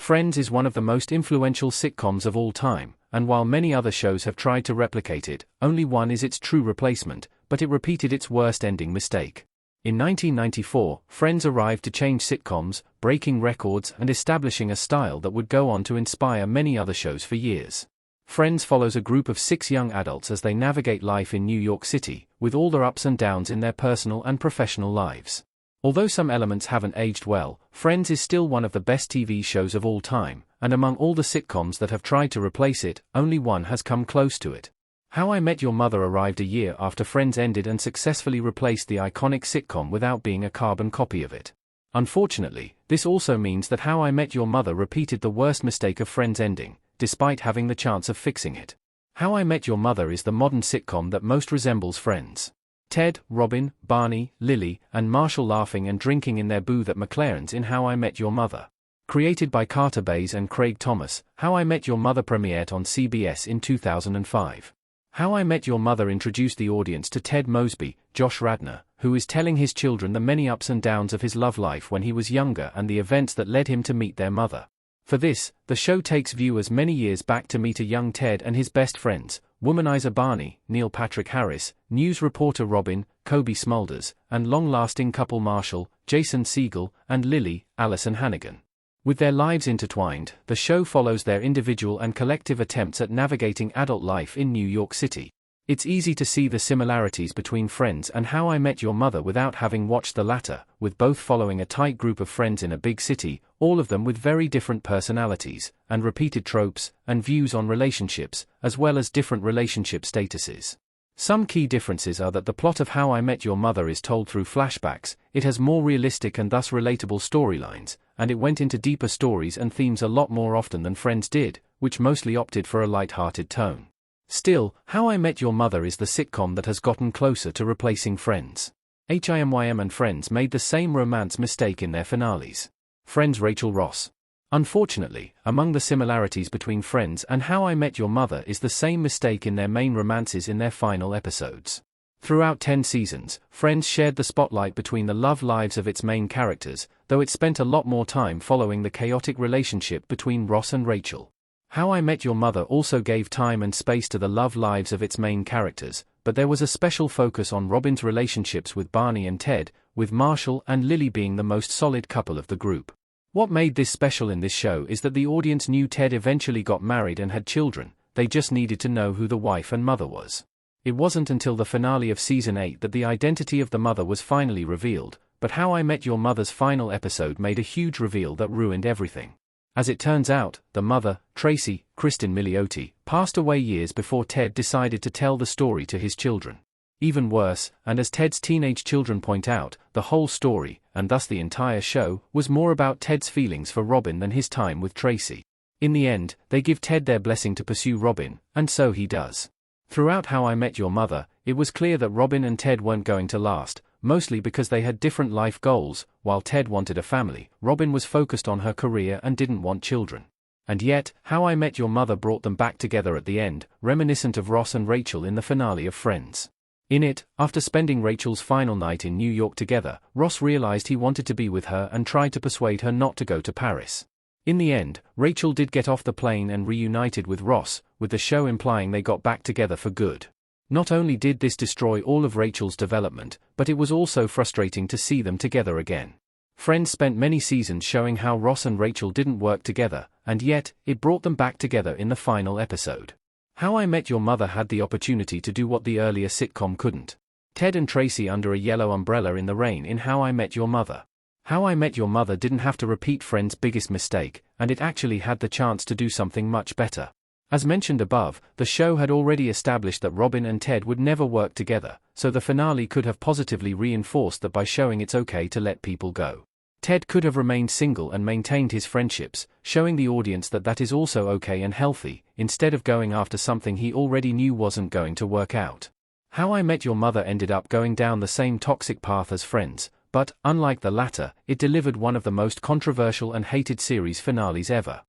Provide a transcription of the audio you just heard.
Friends is one of the most influential sitcoms of all time, and while many other shows have tried to replicate it, only one is its true replacement, but it repeated its worst ending mistake. In 1994, Friends arrived to change sitcoms, breaking records and establishing a style that would go on to inspire many other shows for years. Friends follows a group of 6 young adults as they navigate life in New York City, with all their ups and downs in their personal and professional lives. Although some elements haven't aged well, Friends is still one of the best TV shows of all time, and among all the sitcoms that have tried to replace it, only one has come close to it. How I Met Your Mother arrived a year after Friends ended and successfully replaced the iconic sitcom without being a carbon copy of it. Unfortunately, this also means that How I Met Your Mother repeated the worst mistake of Friends ending, despite having the chance of fixing it. How I Met Your Mother is the modern sitcom that most resembles Friends. Ted, Robin, Barney, Lily, and Marshall laughing and drinking in their booth at McLaren's in How I Met Your Mother. Created by Carter Bays and Craig Thomas, How I Met Your Mother premiered on CBS in 2005. How I Met Your Mother introduced the audience to Ted Mosby, Josh Radnor, who is telling his children the many ups and downs of his love life when he was younger and the events that led him to meet their mother. For this, the show takes viewers many years back to meet a young Ted and his best friends, womanizer Barney, Neil Patrick Harris, news reporter Robin, Kobe Smulders, and long-lasting couple Marshall, Jason Segel, and Lily, Allison Hannigan. With their lives intertwined, the show follows their individual and collective attempts at navigating adult life in New York City. It's easy to see the similarities between Friends and How I Met Your Mother without having watched the latter, with both following a tight group of friends in a big city, all of them with very different personalities, and repeated tropes, and views on relationships, as well as different relationship statuses. Some key differences are that the plot of How I Met Your Mother is told through flashbacks, it has more realistic and thus relatable storylines, and it went into deeper stories and themes a lot more often than Friends did, which mostly opted for a light-hearted tone. Still, How I Met Your Mother is the sitcom that has gotten closer to replacing Friends. HIMYM and Friends made the same romance mistake in their finales. Friends Rachel Ross. Unfortunately, among the similarities between Friends and How I Met Your Mother is the same mistake in their main romances in their final episodes. Throughout 10 seasons, Friends shared the spotlight between the love lives of its main characters, though it spent a lot more time following the chaotic relationship between Ross and Rachel. How I Met Your Mother also gave time and space to the love lives of its main characters, but there was a special focus on Robin's relationships with Barney and Ted, with Marshall and Lily being the most solid couple of the group. What made this special in this show is that the audience knew Ted eventually got married and had children, they just needed to know who the wife and mother was. It wasn't until the finale of Season 8 that the identity of the mother was finally revealed, but How I Met Your Mother's final episode made a huge reveal that ruined everything. As it turns out, the mother, Tracy, Kristen Milioti, passed away years before Ted decided to tell the story to his children. Even worse, and as Ted's teenage children point out, the whole story, and thus the entire show, was more about Ted's feelings for Robin than his time with Tracy. In the end, they give Ted their blessing to pursue Robin, and so he does. Throughout How I Met Your Mother, it was clear that Robin and Ted weren't going to last, mostly because they had different life goals. While Ted wanted a family, Robin was focused on her career and didn't want children. And yet, How I Met Your Mother brought them back together at the end, reminiscent of Ross and Rachel in the finale of Friends. In it, after spending Rachel's final night in New York together, Ross realized he wanted to be with her and tried to persuade her not to go to Paris. In the end, Rachel did get off the plane and reunited with Ross, with the show implying they got back together for good. Not only did this destroy all of Rachel's development, but it was also frustrating to see them together again. Friends spent many seasons showing how Ross and Rachel didn't work together, and yet, it brought them back together in the final episode. How I Met Your Mother had the opportunity to do what the earlier sitcom couldn't. Ted and Tracy under a yellow umbrella in the rain in How I Met Your Mother. How I Met Your Mother didn't have to repeat Friends' biggest mistake, and it actually had the chance to do something much better. As mentioned above, the show had already established that Robin and Ted would never work together, so the finale could have positively reinforced that by showing it's okay to let people go. Ted could have remained single and maintained his friendships, showing the audience that that is also okay and healthy, instead of going after something he already knew wasn't going to work out. How I Met Your Mother ended up going down the same toxic path as Friends, but, unlike the latter, it delivered one of the most controversial and hated series finales ever.